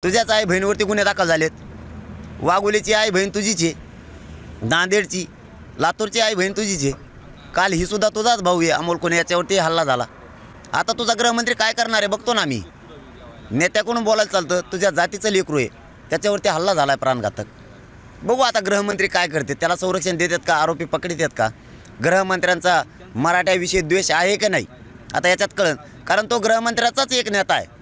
तुझ्याच आई बहिणीवरती गुन्हे दाखल झालेत। वाघोलीची आई बहीण तुझीच आहे, नांदेडची लातूरची आई बहीण तुझीच आहे। काल ही सुद्धा तुझाच भाऊ आहे अमोल कोणी, याच्यावरती हल्ला झाला। आता तुझा गृहमंत्री काय करणार आहे बघतो ना मी। नेत्याकडून बोलायला चालतं, तुझ्या जातीचं लेकरू आहे त्याच्यावरती हल्ला झाला आहे प्राणघातक। बघू आता गृहमंत्री काय करते, त्याला संरक्षण देतात का, आरोपी पकडतात का, गृहमंत्र्यांचा मराठ्याविषयी द्वेष आहे का नाही आता याच्यात कळन। कारण तो गृहमंत्र्याचाच एक नेता आहे।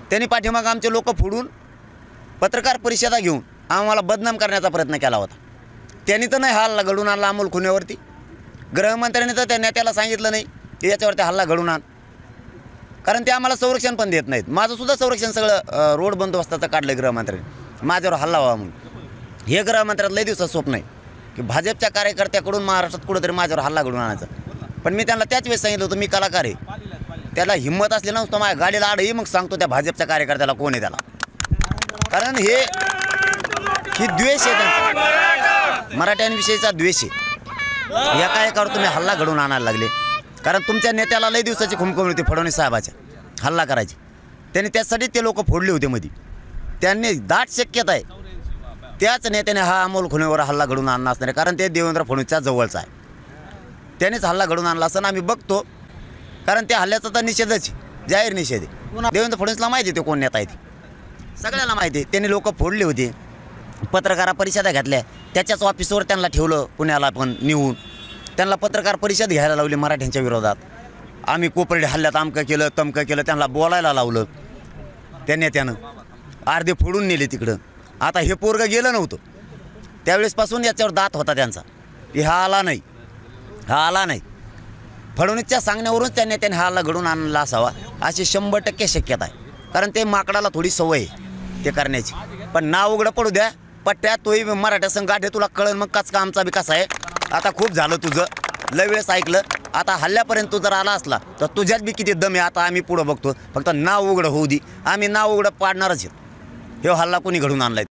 त्यांनी पाठीमागं आमचे लोक फोडून पत्रकार परिषदा घेऊन आम्हाला बदनाम करण्याचा प्रयत्न केला होता। त्यांनी तर नाही हल्ला घडून आणला अमोल खुन्यावरती, गृहमंत्र्यांनी तर त्या नेत्याला सांगितलं नाही की याच्यावरती हल्ला घडून आण, कारण ते आम्हाला संरक्षण पण देत नाहीत। माझं सुद्धा संरक्षण सगळं रोड बंदोबस्ताचं काढलं गृहमंत्र्यांनी, माझ्यावर हल्ला व्हावा म्हणून। हे गृहमंत्र्यात लय दिवसाचं स्वप्न आहे की भाजपच्या कार्यकर्त्याकडून महाराष्ट्रात कुठंतरी माझ्यावर हल्ला घडून आणायचा। पण मी त्यांना त्याच वेळेस सांगितलं होतं मी कलाकार आहे, त्याला हिंमत असली नसतं माझ्या गाडीला आडही मग सांगतो त्या भाजपच्या कार्यकर्त्याला कोण आहे त्याला। कारण ही द्वेष आहे त्यांचा, मराठ्यांविषयीचा द्वेष आहे। या एकावर तुम्ही हल्ला घडून आणायला लागले, कारण तुमच्या नेत्याला लय दिवसाची खुमखुमी होती फडणवीस साहेबाच्या हल्ला करायची। त्यांनी त्यासाठी ते लोक फोडले होते मध्ये। त्यांनी दाट शक्यता आहे त्याच नेत्याने हा अमोल खुन्यावर हल्ला घडून आणला असणार आहे, कारण ते देवेंद्र फडणवीसच्या जवळचा आहे। त्यानेच हल्ला घडून आणला असं आम्ही बघतो, कारण त्या हल्ल्याचा तर निषेधच जाहीर निषेध आहे। देवेंद्र फडणवीसला माहिती आहे ते कोण नेता आहे, ते सगळ्याला माहिती आहे। त्यांनी लोक फोडले होते, पत्रकार परिषदा घेतल्या, त्याच्याच ऑफिसवर त्यांना ठेवलं पुण्याला पण नेऊन, त्यांना पत्रकार परिषद घ्यायला लावली मराठ्यांच्या विरोधात। आम्ही कोपर्डी हल्ल्यात अमकं केलं तमकं केलं, त्यांना बोलायला लावलं त्या नेत्यानं, अर्धे फोडून नेले तिकडं। आता हे पोरगं गेलं नव्हतं त्यावेळेसपासून याच्यावर दात होता त्यांचा की हा आला नाही, हा आला नाही। फडणवीसच्या सांगण्यावरून त्या नेत्याने हा हल्ला घडून आणला असावा अशी 100% शक्यता आहे, कारण ते माकडाला थोडी सवय आहे ते करण्याची। पण नाव उघडं पडू द्या पट्ट्या, तोही मराठा संघात आहे, तुला कळन मग का आमचा बी कसा आहे। आता खूप झालं तुझं, लय वेळेस ऐकलं, आता हल्ल्यापर्यंत तू जर आला असला तर तुझ्यात बी किती दम आहे आता आम्ही पुढं बघतो। फक्त नाव उघडं होऊ दे, आम्ही नाव उघडं पाडणारच आहेत। हे हल्ला कोणी घडून आणलाय।